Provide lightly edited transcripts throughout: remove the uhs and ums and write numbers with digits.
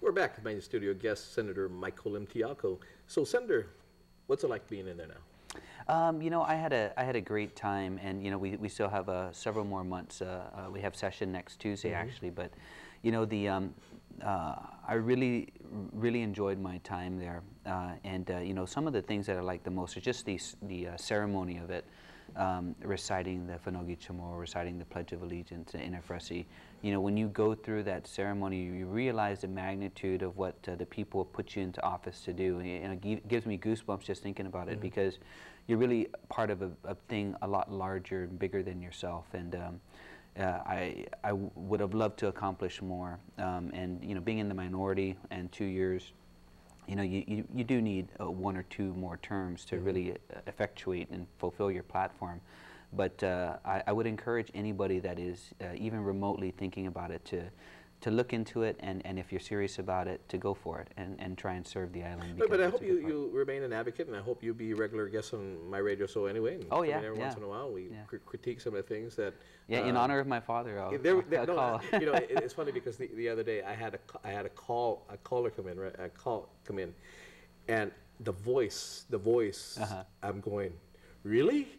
We're back with my studio guest, Senator Michael Limtiaco. So, Senator, what's it like being in there now? You know, I had a great time, and you know, we still have several more months. We have session next Tuesday, actually, but you know, I really enjoyed my time there, and you know, some of the things that I like the most is just the ceremony of it, reciting the Whanogi Chamorro, reciting the Pledge of Allegiance in Efresi. You know, when you go through that ceremony, you realize the magnitude of what the people put you into office to do, and it gives me goosebumps just thinking about it, because you're really part of a thing a lot larger and bigger than yourself, and I would have loved to accomplish more, and you know, being in the minority and 2 years, you know, you do need 1 or 2 more terms to really effectuate and fulfill your platform. But I would encourage anybody that is even remotely thinking about it to look into it, and if you're serious about it, to go for it and try and serve the island. But I hope you remain an advocate, and I hope you be a regular guest on my radio show anyway. And every once in a while we critique some of the things that. Yeah, in honor of my father, I'll call. You know, it's funny because the other day I had a caller come in, right? A call come in, and the voice, I'm going, really?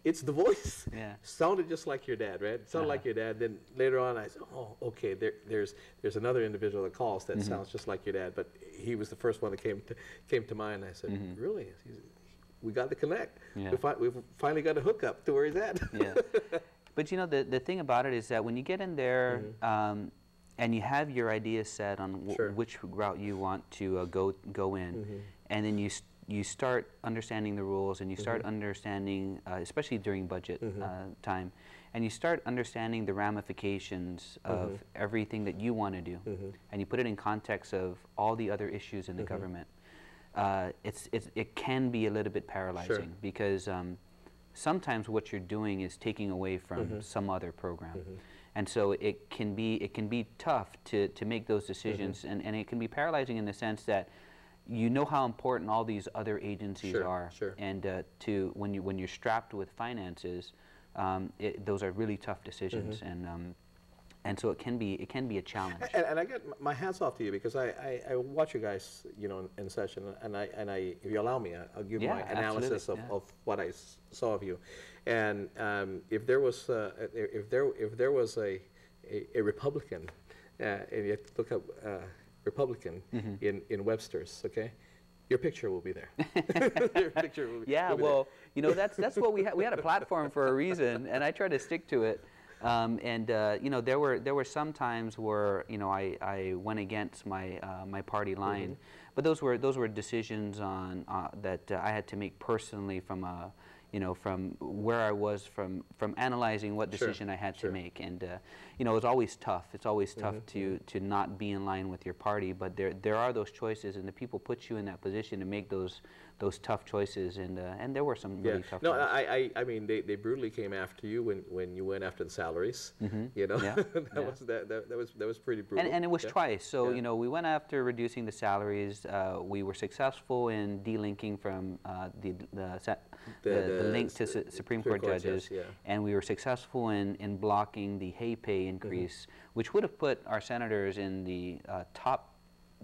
It's the voice? Yeah. Sounded just like your dad, right? Sounded like your dad. Then later on I said, oh, okay, there's another individual that calls that sounds just like your dad, but he was the first one that came to mind. I said, really? We got to connect. Yeah. We've finally got a hookup to where he's at. Yeah. But you know, the thing about it is that when you get in there, and you have your ideas set on which route you want to go in, and then you start understanding the rules, and you start understanding, especially during budget time, and you start understanding the ramifications of everything that you want to do, and you put it in context of all the other issues in the government. It can be a little bit paralyzing, because sometimes what you're doing is taking away from some other program. And so it can be tough to make those decisions, and it can be paralyzing in the sense that you know how important all these other agencies are, and when you're strapped with finances, those are really tough decisions, and so it can be a challenge. And I get my hats off to you, because I watch you guys, you know, in session, and I if you allow me, I'll give my analysis of what I saw of you, and if there was a Republican, and you have to look up Republican in Webster's, okay? Your picture will be there. Your picture will be, well, you know, that's what we had. We had a platform for a reason, and I try to stick to it. You know, there were some times where, you know, I went against my my party line, but those were decisions on that I had to make personally from you know, from where I was from analyzing what decision I had to make, and you know, it's always tough. It's always tough to not be in line with your party, but there are those choices, and the people put you in that position to make those tough choices, and there were some really tough. No, I mean, they brutally came after you when you went after the salaries. You know, that was pretty brutal. And it was twice. So you know, we went after reducing the salaries. We were successful in delinking from the link to Supreme Court judges, and we were successful in blocking the hay pay increase, which would have put our senators in the top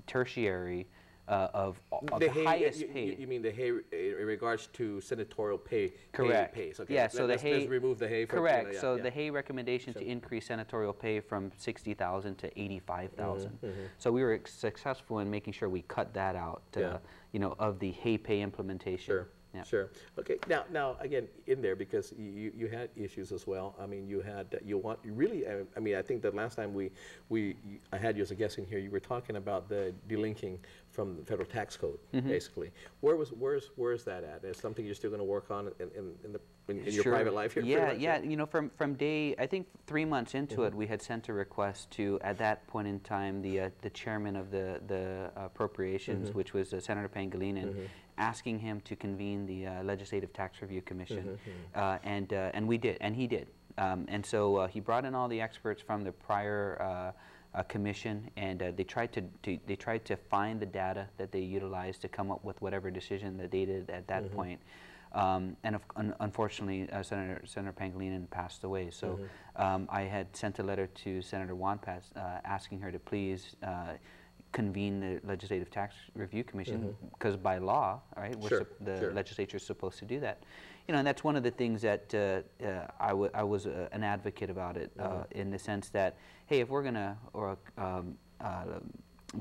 tertiary of the highest pay. You mean the hay in regards to senatorial pay? Correct. Pays. Okay. Yeah. So let's remove the hay. From, correct. So the hay recommendation to increase senatorial pay from 60,000 to 85,000. So we were successful in making sure we cut that out. You know, of the hay pay implementation. Sure. Okay. Now again, in there, because you had issues as well. I mean, I mean, I think that last time I had you as a guest in here, you were talking about the delinking from the federal tax code, basically. Where's that at? Is something you're still going to work on in your private life here? Yeah. You know, from day, I think 3 months into it, we had sent a request to, at that point in time, the chairman of the appropriations, which was Senator Pangilinan, asking him to convene the Legislative Tax Review Commission, and we did, and he did, and so he brought in all the experts from the prior commission, and they tried to find the data that they utilized to come up with whatever decision that they did at that point. And unfortunately, Senator Pangilinan passed away. So I had sent a letter to Senator Wanpat asking her to please convene the Legislative Tax Review Commission, because by law, right, the legislature is supposed to do that. You know, and that's one of the things that I was an advocate about it, in the sense that, hey, if we're going to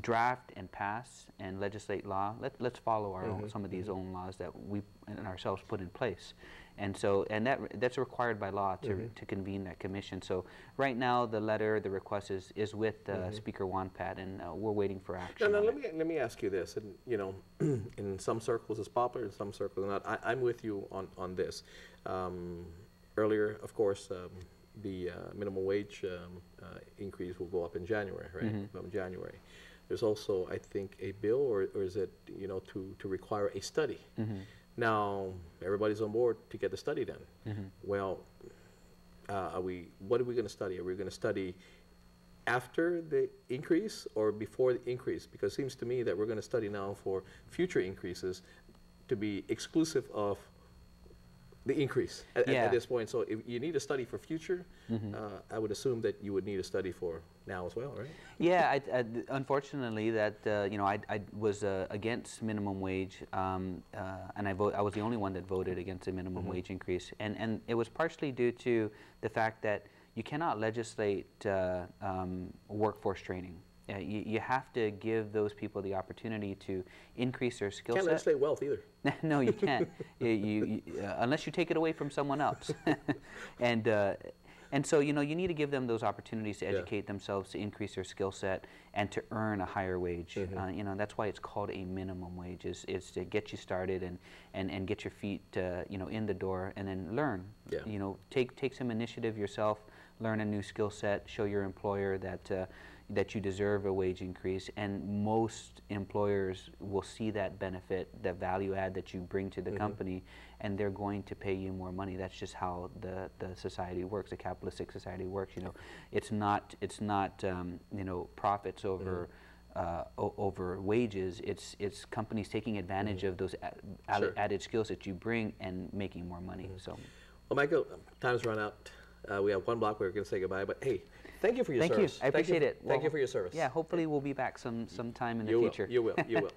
draft and pass and legislate law, let's follow our own, some of these own laws that we and ourselves put in place. And so, that's required by law to convene that commission. So right now, the letter, the request is with Speaker Wanpat, and we're waiting for action. Now, let me ask you this, and you know, in some circles it's popular, in some circles not. I'm with you on this. Earlier, of course, the minimum wage increase will go up in January, right? From January. There's also, I think, a bill, or is it, you know, to require a study. Now, everybody's on board to get the study done. Well, what are we going to study? Are we going to study after the increase or before the increase? Because it seems to me that we're going to study now for future increases to be exclusive of the increase at this point. So if you need a study for future, I would assume that you would need a study for now as well, right? Yeah, unfortunately, that you know, I was against minimum wage, and I was the only one that voted against a minimum wage increase, and it was partially due to the fact that you cannot legislate workforce training. You have to give those people the opportunity to increase their skill set. Can't legislate wealth either. No, you can't. Unless you take it away from someone else. And so, you know, you need to give them those opportunities to educate themselves, to increase their skill set, and to earn a higher wage. You know, that's why it's called a minimum wage. Is to get you started and get your feet, you know, in the door, and then learn. You know, take some initiative yourself, learn a new skill set, show your employer that you deserve a wage increase, and most employers will see that benefit, the value add that you bring to the company, and they're going to pay you more money. That's just how the society works, the capitalistic society works. You know, it's not you know, profits over over wages. It's companies taking advantage of those added skills that you bring and making more money. So, well, Michael, time's run out. We have one block where we're going to say goodbye, but hey, thank you for your service. Thank you. I appreciate it. Thank you for your service. Yeah, hopefully we'll be back sometime in the future. future. You will.